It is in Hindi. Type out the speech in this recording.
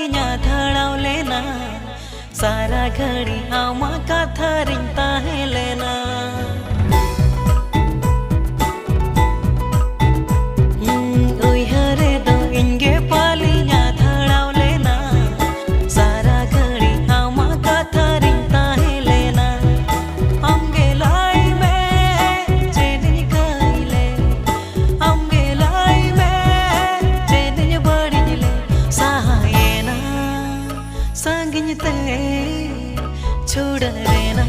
पालिnya धड़ाव लेना सारा घड़ी आमा कथा रिंता है लेना उइहरे दो इंगे पालिnya धड़ाव लेना सारा घड़ी आमा कथा रिंता है लेना हमगे लाई में चेनिन काइले हमगे लाई में चेनिन बड़िले साहायना संगिन ते छोड़ देना